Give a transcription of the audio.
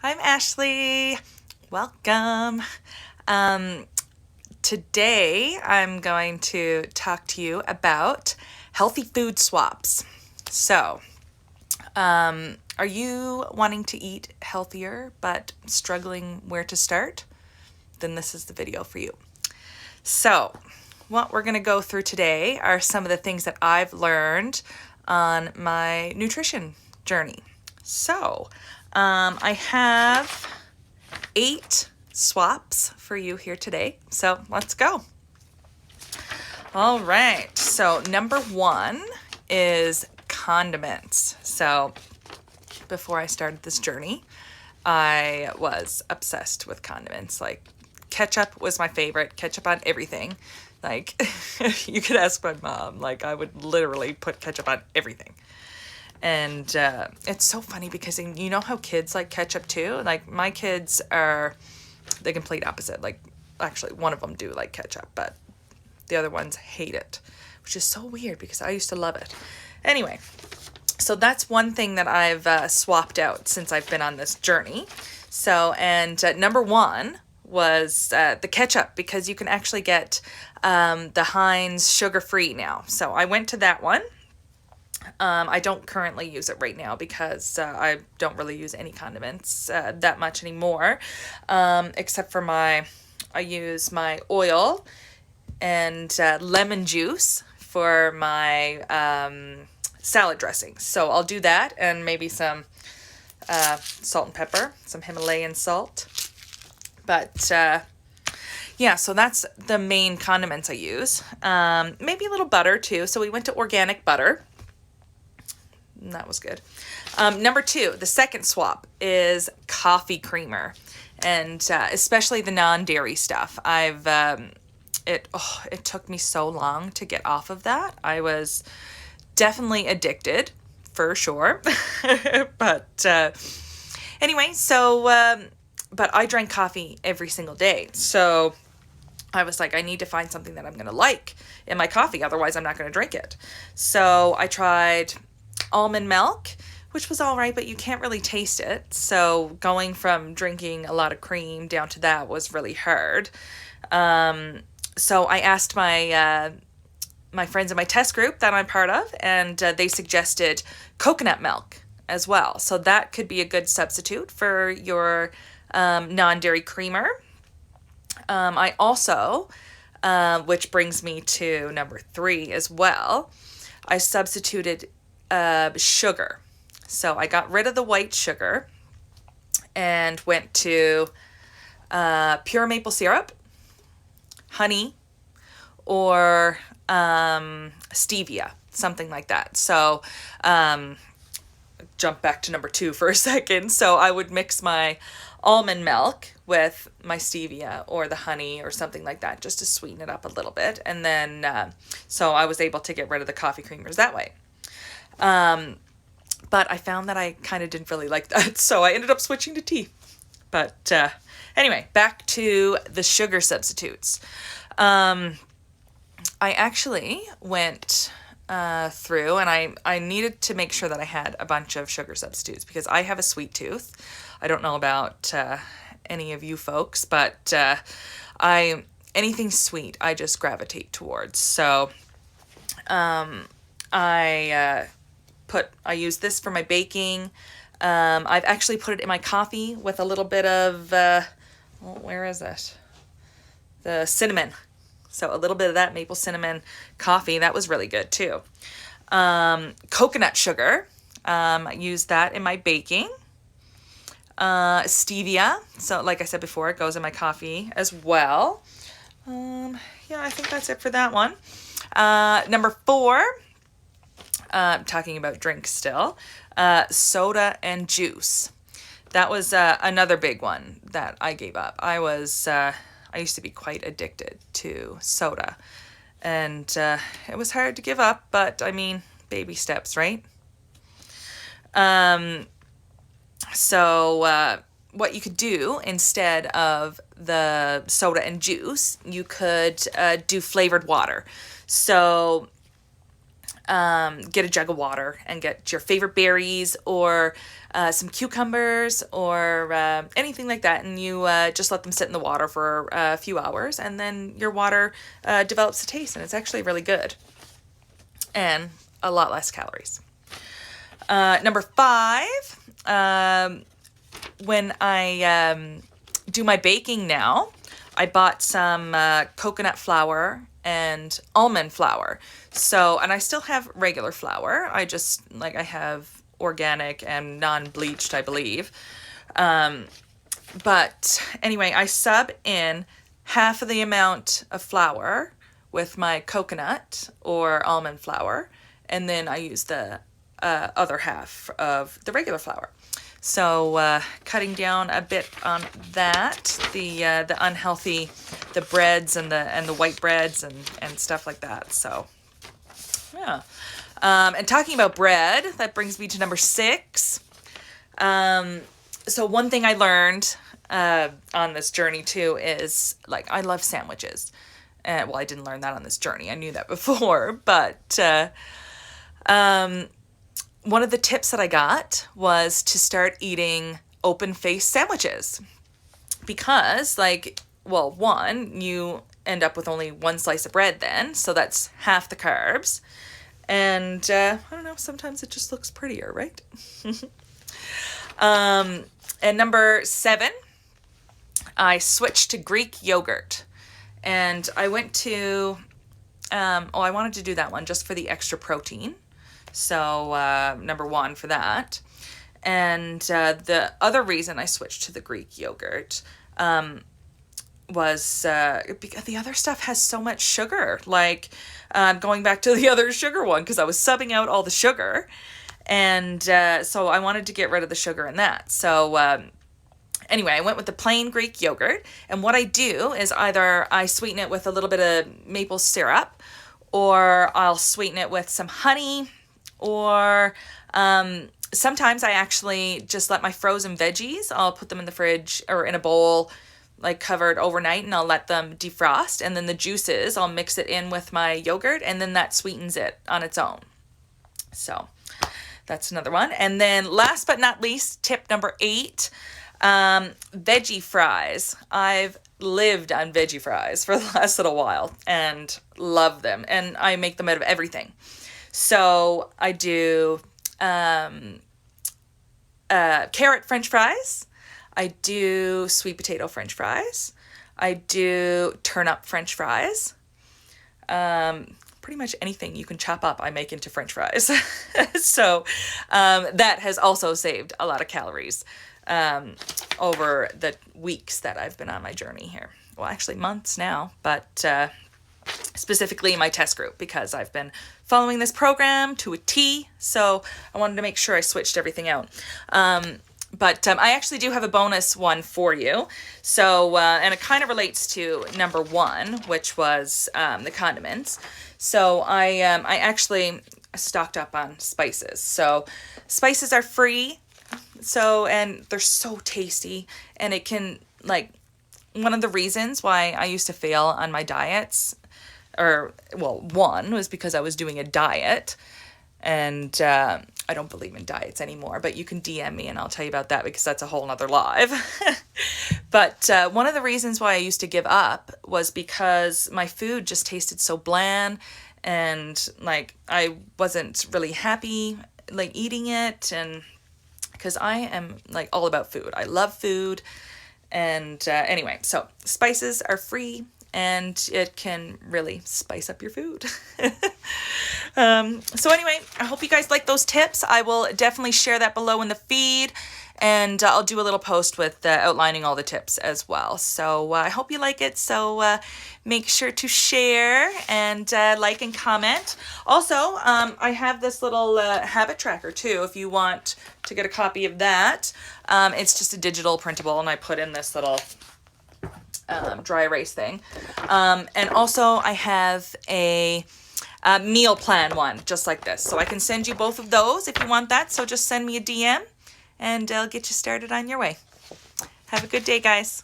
I'm Ashley. Welcome. Today I'm going to talk to you about healthy food swaps. So, are you wanting to eat healthier but struggling where to start? Then this is the video for you. So, what we're going to go through today are some of the things that I've learned on my nutrition journey. So, I have 8 swaps for you here today. So let's go. All right. So number 1 is condiments. So before I started this journey, I was obsessed with condiments. Like ketchup was my favorite. Ketchup on everything. Like you could ask my mom. Like I would literally put ketchup on everything. And it's so funny because you know how kids like ketchup too? Like my kids are the complete opposite. Like actually one of them do like ketchup, but the other ones hate it, which is so weird because I used to love it. Anyway, so that's one thing that I've swapped out since I've been on this journey. So, and number 1 was the ketchup because you can actually get the Heinz sugar-free now. So I went to that one. I don't currently use it right now because I don't really use any condiments that much anymore, except for I use my oil and lemon juice for my salad dressing. So I'll do that and maybe some salt and pepper, some Himalayan salt. But yeah, so that's the main condiments I use. Maybe a little butter too. So we went to organic butter. That was good. Number 2, the second swap is coffee creamer, and especially the non-dairy stuff. It took me so long to get off of that. I was definitely addicted, for sure. But anyway, but I drank coffee every single day, so I was like, I need to find something that I'm going to like in my coffee, otherwise I'm not going to drink it. So I tried almond milk, which was all right, but you can't really taste it. So going from drinking a lot of cream down to that was really hard. So I asked my friends in my test group that I'm part of, and they suggested coconut milk as well. So that could be a good substitute for your non-dairy creamer. I also, which brings me to number 3 as well, I substituted sugar. So I got rid of the white sugar and went to pure maple syrup, honey, or stevia, something like that. So jump back to number 2 for a second. So I would mix my almond milk with my stevia or the honey or something like that just to sweeten it up a little bit. And then so I was able to get rid of the coffee creamers that way. But I found that I kind of didn't really like that, so I ended up switching to tea. But anyway, back to the sugar substitutes. I actually went through and I needed to make sure that I had a bunch of sugar substitutes because I have a sweet tooth. I don't know about any of you folks, but anything sweet I just gravitate towards. So I use this for my baking. I've actually put it in my coffee with a little bit of, where is it? The cinnamon. So a little bit of that maple cinnamon coffee. That was really good too. Coconut sugar. I use that in my baking. Stevia. So like I said before, it goes in my coffee as well. Yeah, I think that's it for that one. Number 4. Talking about drinks still, soda and juice. That was another big one that I gave up. I used to be quite addicted to soda, and it was hard to give up, but I mean, baby steps, right? So what you could do instead of the soda and juice, you could do flavored water. So get a jug of water and get your favorite berries or some cucumbers or anything like that. And you just let them sit in the water for a few hours, and then your water develops a taste, and it's actually really good and a lot less calories. Number 5, when I do my baking now, I bought some coconut flour and almond flour. So, and I still have regular flour. I have organic and non-bleached, I believe. But anyway, I sub in half of the amount of flour with my coconut or almond flour, and then I use the other half of the regular flour. So cutting down a bit on that, the unhealthy, the breads and the white breads and stuff like that. So yeah. And talking about bread, that brings me to number 6. So one thing I learned on this journey too is, like, I love sandwiches. Well, I didn't learn that on this journey. I knew that before, but one of the tips that I got was to start eating open-faced sandwiches, because, like, well, one, you end up with only one slice of bread then, so that's half the carbs, and I don't know, sometimes it just looks prettier, right? And number 7, I switched to Greek yogurt, and I went to, I wanted to do that one just for the extra protein. So number 1 for that. And the other reason I switched to the Greek yogurt was because the other stuff has so much sugar. Like going back to the other sugar one, because I was subbing out all the sugar. And so I wanted to get rid of the sugar in that. So anyway, I went with the plain Greek yogurt. And what I do is either I sweeten it with a little bit of maple syrup, or I'll sweeten it with some honey. Or sometimes I actually just let my frozen veggies, I'll put them in the fridge or in a bowl, like covered overnight, and I'll let them defrost. And then the juices, I'll mix it in with my yogurt, and then that sweetens it on its own. So that's another one. And then last but not least, tip number 8, veggie fries. I've lived on veggie fries for the last little while and love them. And I make them out of everything. So I do carrot French fries, I do sweet potato French fries, I do turnip French fries, pretty much anything you can chop up I make into French fries. So that has also saved a lot of calories over the weeks that I've been on my journey here. Well, actually months now, but specifically my test group, because I've been following this program to a T, so I wanted to make sure I switched everything out. But I actually do have a bonus one for you. So, and it kind of relates to number 1, which was the condiments. So I actually stocked up on spices. So spices are free, and they're so tasty, and it can, like, one of the reasons why I used to fail on my diets, one was because I was doing a diet, and I don't believe in diets anymore, but you can DM me and I'll tell you about that, because that's a whole nother live. But one of the reasons why I used to give up was because my food just tasted so bland, and, like, I wasn't really happy, like, eating it, and because I am, like, all about food. I love food. And anyway, so spices are free, and it can really spice up your food. So anyway, I hope you guys like those tips. I will definitely share that below in the feed, and I'll do a little post with outlining all the tips as well. So I hope you like it. So make sure to share and like and comment. Also, I have this little habit tracker too, if you want to get a copy of that. It's just a digital printable, and I put in this little dry erase thing. And also I have a meal plan one, just like this. So I can send you both of those if you want that. So just send me a DM, and I'll get you started on your way. Have a good day, guys.